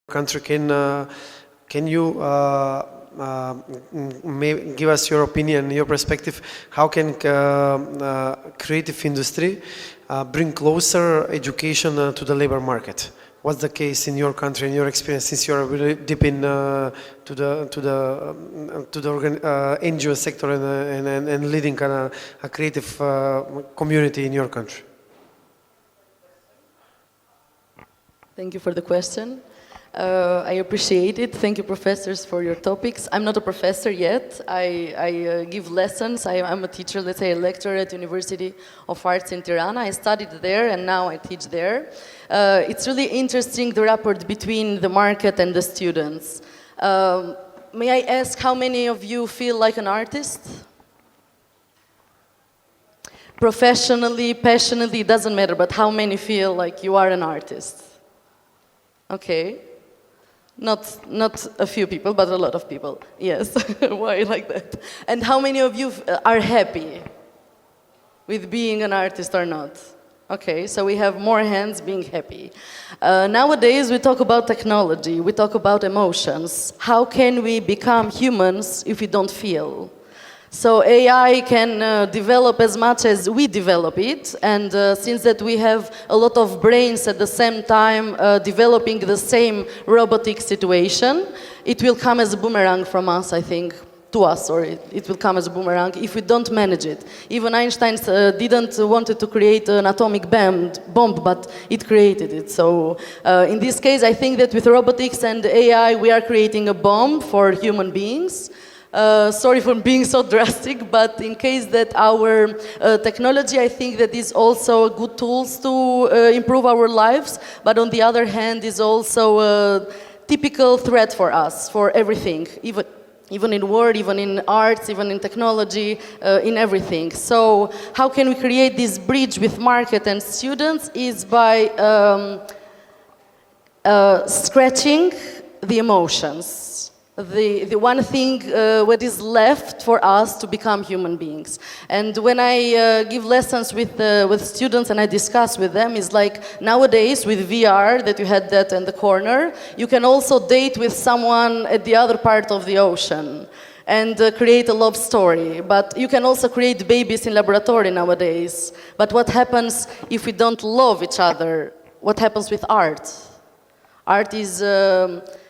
country. Can you give us your opinion, your perspective? How can creative industry bring closer education to the labor market? What's the case in your country, in your experience, since you're really deep in to the NGO sector and leading a creative community in your country? Thank you for the question. I appreciate it. Thank you, professors, for your topics. I'm not a professor yet. I give lessons. I'm a teacher, let's say a lecturer at University of Arts in Tirana. I studied there and now I teach there. It's really interesting, the rapport between the market and the students. May I ask how many of you feel like an artist? Professionally, passionately, it doesn't matter, but how many feel like you are an artist? Okay. Not a few people, but a lot of people. Yes. Why like that? And how many of you are happy with being an artist or not? Okay, so we have more hands being happy. Nowadays, we talk about technology. We talk about emotions. How can we become humans if we don't feel? So AI can develop as much as we develop it, and since that we have a lot of brains at the same time developing the same robotic situation, it will come as a boomerang from us, I think, to us, or it will come as a boomerang if we don't manage it. Even Einstein didn't wanted to create an atomic bomb, but it created it. So in this case, I think that with robotics and AI, we are creating a bomb for human beings. Sorry for being so drastic, but in case that our technology, I think that is also good tools to improve our lives, but on the other hand is also a typical threat for us, for everything, even in word, even in arts, even in technology, in everything. So how can we create this bridge with market and students is by scratching the emotions. The one thing what is left for us to become human beings. And when I give lessons with students and I discuss with them, is like nowadays with VR, that you had that in the corner, you can also date with someone at the other part of the ocean and create a love story. But you can also create babies in laboratory nowadays. But what happens if we don't love each other? What happens with art? Art is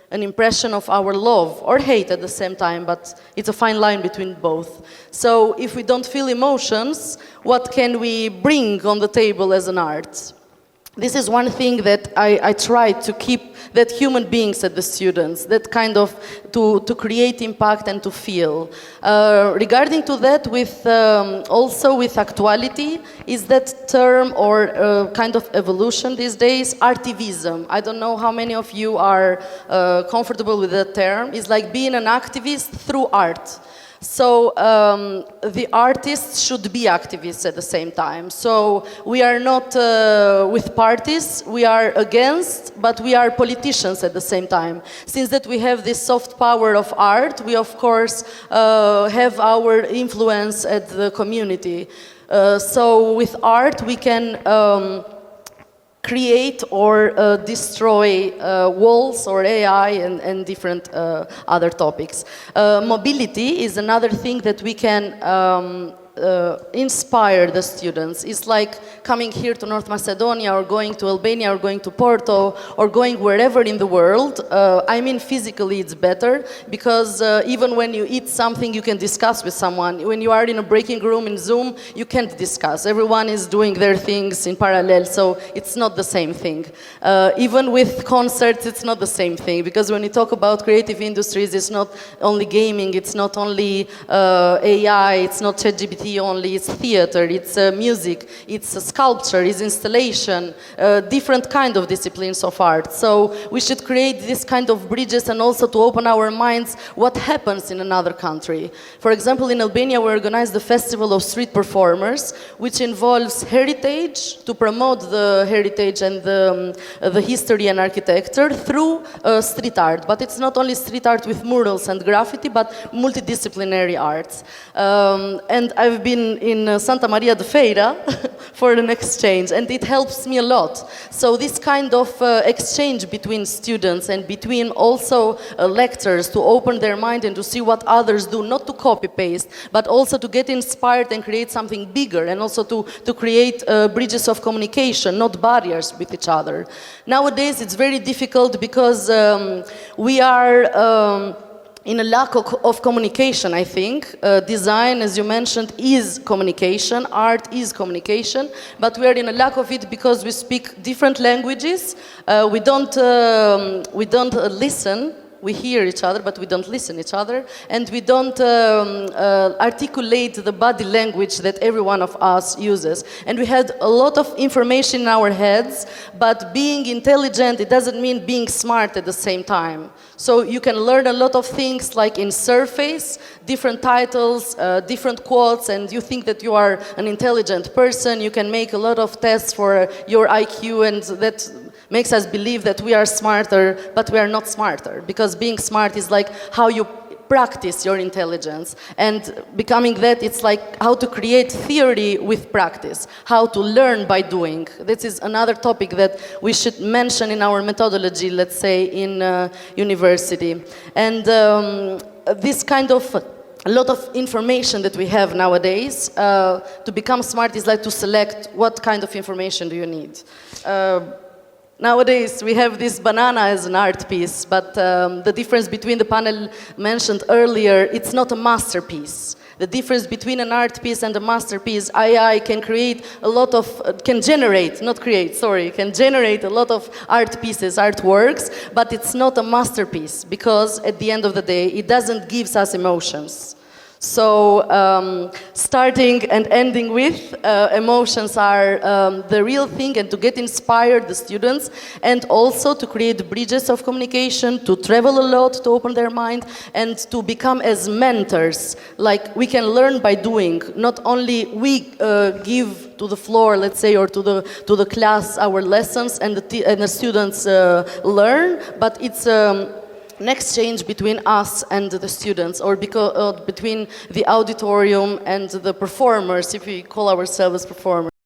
an impression of our love or hate at the same time, but it's a fine line between both. So if we don't feel emotions, what can we bring on the table as an art? This is one thing that I try to keep, that human beings at the students, that kind of to create impact and to feel. Regarding to that, with also with actuality, is that term or kind of evolution these days, artivism. I don't know how many of you are comfortable with that term. It's like being an activist through art. So the artists should be activists at the same time. So we are not with parties, we are against, but we are politicians at the same time. Since that we have this soft power of art, we of course have our influence at the community. So with art we can create or destroy walls or AI and different other topics. Mobility is another thing that we can inspire the students. It's like coming here to North Macedonia or going to Albania or going to Porto or going wherever in the world. I mean physically it's better because even when you eat something you can discuss with someone. When you are in a breaking room in Zoom you can't discuss. Everyone is doing their things in parallel, so it's not the same thing. Even with concerts it's not the same thing because when you talk about creative industries it's not only gaming, it's not only AI, it's not ChatGPT only, it's theater, it's music, it's sculpture, it's installation, different kind of disciplines of art. So we should create this kind of bridges and also to open our minds what happens in another country. For example, in Albania we organize the Festival of Street Performers, which involves heritage, to promote the heritage and the history and architecture through street art. But it's not only street art with murals and graffiti, but multidisciplinary arts. And I've have been in Santa Maria de Feira for an exchange, and it helps me a lot. So this kind of exchange between students and between also lectures to open their mind and to see what others do, not to copy-paste, but also to get inspired and create something bigger, and also to create bridges of communication, not barriers with each other. Nowadays, it's very difficult because we are in a lack of communication, I think. Design, as you mentioned, is communication. Art is communication. But we are in a lack of it because we speak different languages. We don't listen. We hear each other, but we don't listen each other. And we don't articulate the body language that every one of us uses. And we had a lot of information in our heads, but being intelligent, it doesn't mean being smart at the same time. So you can learn a lot of things like in Surface, different titles, different quotes, and you think that you are an intelligent person. You can make a lot of tests for your IQ, and that makes us believe that we are smarter, but we are not smarter, because being smart is like how you practice your intelligence, and becoming that, it's like how to create theory with practice, how to learn by doing. This is another topic that we should mention in our methodology, let's say, in university. And this kind of a lot of information that we have nowadays, to become smart is like to select what kind of information do you need. Nowadays, we have this banana as an art piece, but the difference between the panel mentioned earlier, it's not a masterpiece. The difference between an art piece and a masterpiece, AI can create a lot of, can generate a lot of art pieces, artworks, but it's not a masterpiece, because at the end of the day, it doesn't give us emotions. So starting and ending with emotions are the real thing, and to get inspired the students, and also to create bridges of communication, to travel a lot, to open their mind, and to become as mentors. Like, we can learn by doing. Not only we give to the floor, let's say, or to the class our lessons, and the students learn, but it's an exchange between us and the students, or between the auditorium and the performers, if we call ourselves performers.